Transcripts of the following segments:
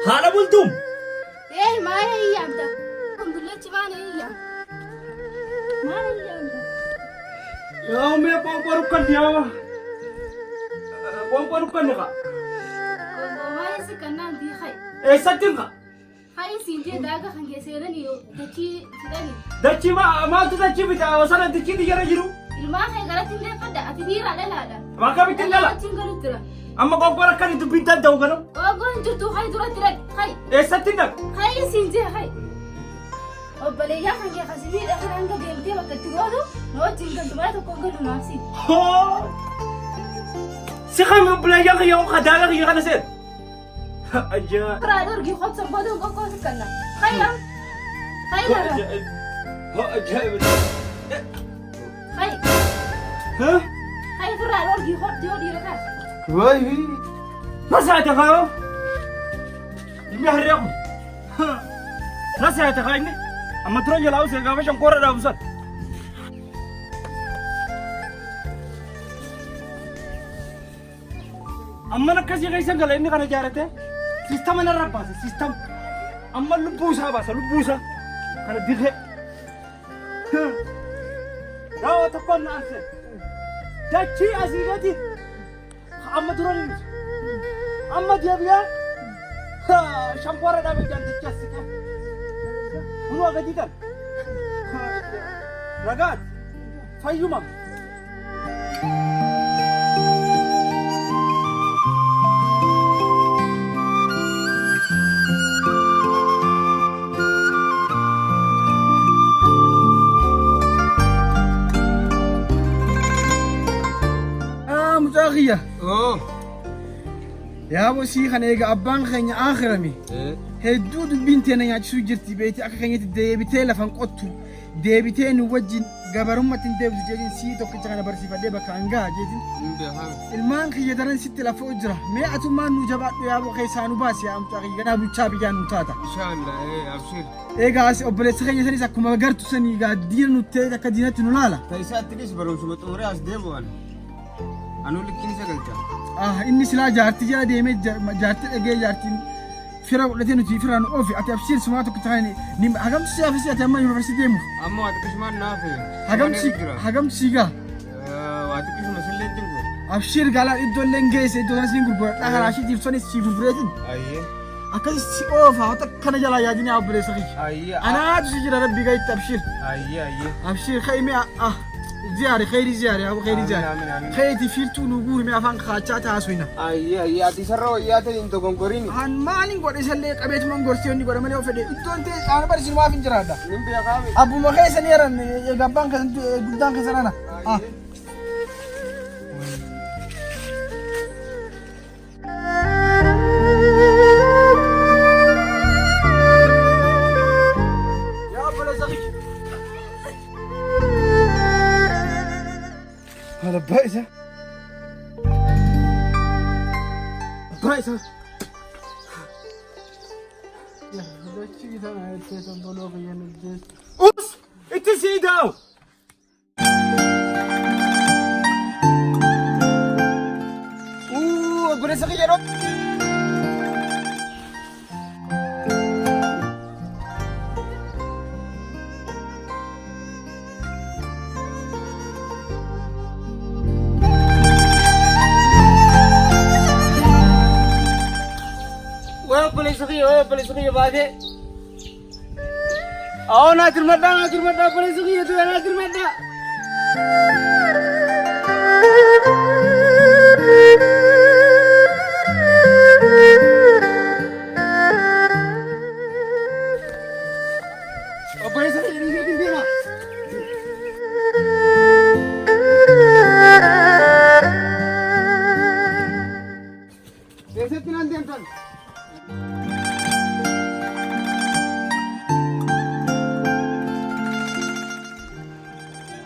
haala bultum maana iyyaamta qulqulleechi maana iyyaam maana iyyaamta yaa mee qoonqoru kan yaama qoonqoru kan qa waa'ee si kannaan bii hay eessatti qa hay siinjee daaga kan keesseeran iyo dachii fidhani dachii maaltu dachii bitaa wasana dachii diyyara jiru ilmaan kee galatti illee fadda ati dhiiraa dhalaadha bakka bitti dhala achiin galutti dha amma qoonqora kan itti bittan ta'u gano qoonqoon jirtu hay duratti dha hay eessatti dhaq hay siinjee hay obboleeyyaa kan kee kasimiidha kan hanga deemtee bakka itti gootu na wajjin galtumaa tokko galu naafsi si kan obboleeyyaa kiyya kadaaga kiyya kana seet ajaa biraa dorgii qotsa goduu qoqqoosi kanna hayya hayya hay hay biraa dorgii qotsa yoo dhiira taas Wai, nasa ada kau? Ini hari aku. Nasa ada kau ini? Amat terus jalan usai kau macam korang dah usai. Amma nak kasih kaisan kalau ini kan jarak teh. Sistem mana apa sih? Sistem. Amma lupa usah. Kalau dikhe. Dah takkan nasi. Daci asyik amma durani amma diabya ha shampara da bijan dicasika uno agaditan ragat fayuma متاخيه يا ابو سي خنيغا ابان خني اخرمي هدود بنتنا يا شو جرتي بيتي اكا خنيت ديبي تلفن قطو ديبي تن وجين غبرمتين ديب جيجين سي تو كتانا برسي فدي بكانغا جيجين المان خي يدرن ست لفو اجرا مي اتو ما نو جبا يا ابو خيسانو باس يا ام تاخي غدا بو تشابي جان تاتا ان شاء الله ابشر غاس اوبليس خني سني سكما غرتو سني غا دين نو تيدا كدينت نولالا تيسات تليس برو شو متوري اس ديبوان أنا لكن سأقولك. إني سلا جارتي جا ديمي جارتي أجي جارتي فرا ولتين وتي فرا أوفي أتأبشر سمعتك كتاني نيم هجم سيا في سيا تما يونيفرسيتي ديمو. أما أتكلم ما نافع. هجم سيجا. وأتكلم مسألة تنقول. أبشر قالا إدو لينجيس إدو ناسين قربوا. أهل عشية تيفسوني سيفو بريتين. أيه. أكيد سي أوفا أتكلم جالا ياديني أبو بريسخي. أيه. أنا أتسجل ربي جاي تبشر. أيه. أبشر خيمي زيارة خيري زيارة أبو خيري زيارة خيرتي فيرتو نقول مي أفان خاتشات هاسوينا أيه أتسرّو ياتي إنتو كونكورين هن مالين قد يسلك أبيت من قرسيوني قد مليو فدي إنتو أنا برسل ما فين جرادا نمبي يا كامل أبو مخيس نيران يجابان كسنت قدام كسرانا يا أبو لزغي هذا بايزة أوس اتسيداو أوه بريسة غيرو पुलिस की बात है आओ नाचर मड्डा पुलिस की है तू नाचर मड्डा पुलिस की इनिशिएटिव देना कैसे तिनान देंटन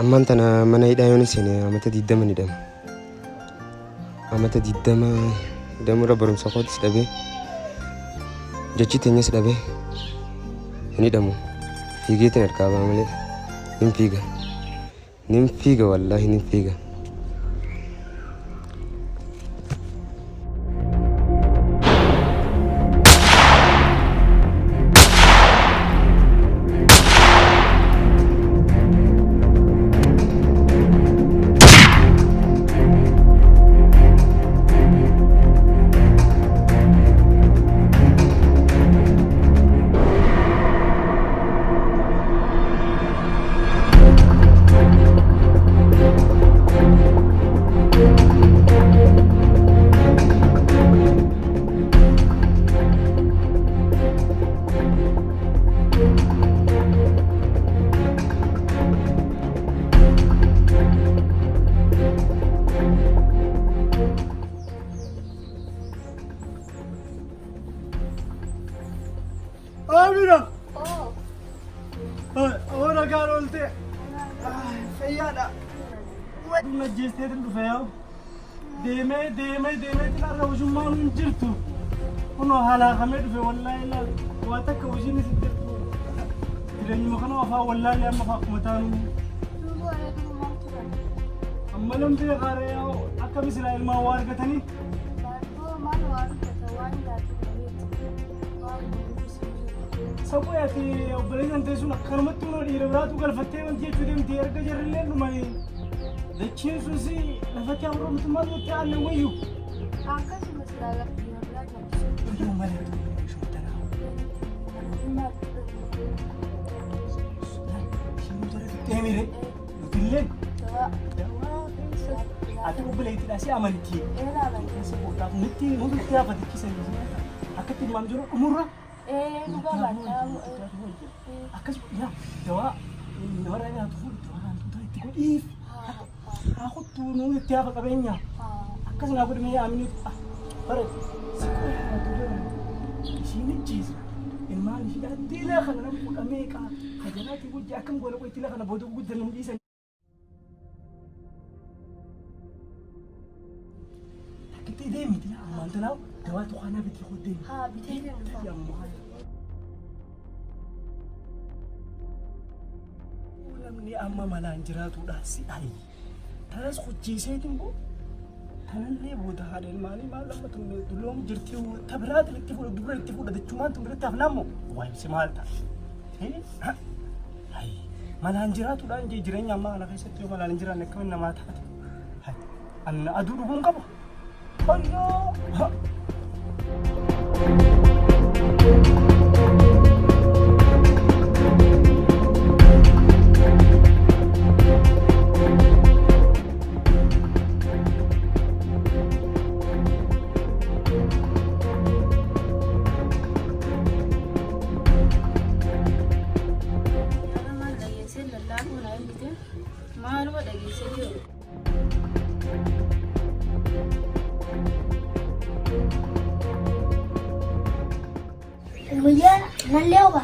ammaan tana mana hidhaa yoon isin amata 20 ni dhama. Amata 20 hidhamurra barumsa kootis dhabee jechi teenyas dhabee hin hidhamu. Fiigeetiin harkaa ba'a malee nin fiiga wallaahi nin fiiga. Amina. Oh. Ora garolte. Fayyada. Dhuma jeesteetiin dhufe yoo. Deemee xinarra hojummaan hin jirtu. Kunoo halaakamee dhufe wallaahi laal. Waa takka hojiin isin jirtu. Jireenyuma kana afaan wallaahi amma akkuma taanu. Amma lamtee qaaree yoo akka misilaa ilmaa waa argatanii. Sabu ati obboleeyyan teessuun akkanumatti hunoo dhiira biraatu galfattee wanti jechuu deemtee erga jarrillee dhumanii dachiin sunis lafatti hafuurumtummaa nutti aanne wayyu. Akkasuma silaa gaafa dhiira biraa jaalatu. Iyyuu malee shootanaa. Isheen jara fittee miire nutillee. Ati obboleettiidhaa si amantii. Saboodhaaf nutti haafatichisan akkatti ilmaan jiru dhumurra. Dhugaa baadhaa. Akkasuma yaa dawaa nama nyaatu fuudhu dawaa nyaatu itti godhiif haa kuttuu nuyi itti hafa qabeenya akkasuma godhame yaa amini bare ishiin ijjeesa ilmaan ishii dhiira kana nama kudha meeqa hajanaati gujjaa akkam goona qoy dhiira kana booda guddaa nama dhiisan. Takkitti deemiti ammaan tanaa dawaa tuqaanaa bitee hodhee. Haa bitee deemu. Namni amma malaan jiraatuudhaan si ayi. Tanas hojjiiseetiin boo tanallee booda haadha ilmaanii maal amma tunne dulloom jirtii tabiraatiin itti fuudha dubra itti fuudha jechumaan tun biratti hafnaammoo waa ibsi maal ta'a. Ayi malaan jiraatuudhaan jee jireenya ammaa kana keessatti yoo malaan hin jiraanne akkamiin namaa taate. Anna aduu dhuguun qaba. Ayyoo. William, non le ova.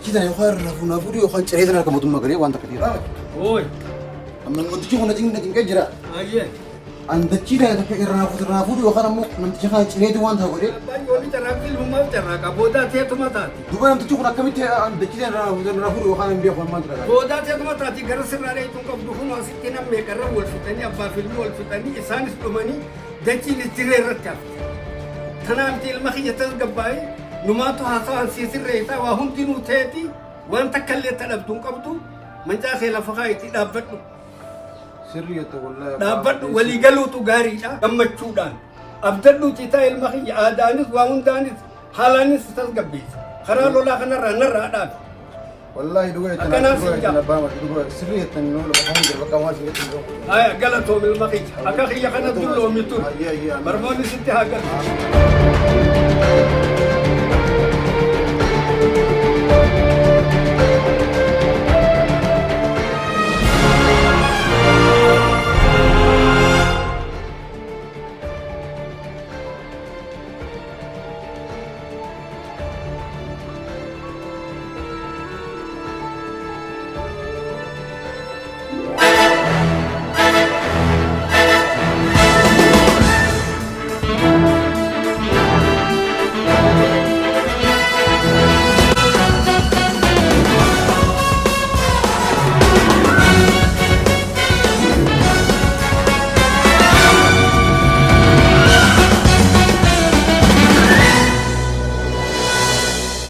Kita yang kau nafu dia kau cerai dengan kamu tu makan dia wanita ketiga. Oi. Aman kau tu cuma najing kerja. Aye. Anda kita yang tak kira nafu dia kau namu nanti cakap cerai tu wanita kau dia. Tanya ni cara film mau cara kaboda tiap tu mata. Dua nanti cuma kami tu anda kita yang nafu dia kau ambil kau mantra. Boda tiap tu mata. Tiga ratus nara itu kau bukan masih kena mereka rawol fitani apa film wol fitani isanis domani. Jadi ni cerai rakyat. Tanam til makin jatuh gabai. Numatu hasan sisir reta wahum tinu teti wan takalle talabtun qabtu man ja khila faqaiti dabbatu Serius tu wallah. dabbatu wali galutu gari da gammachudan abdallu tita il makhi adanis wa undanis halanis tasgabbi kharalo la kana ranara da Wallah dua itu. Akan nasi jam. Dua serius tu nol. Kau ni berapa kawan serius tu. ay galato mil makhi akakhi yakana dullo mitu Iya. barboni sitti hagal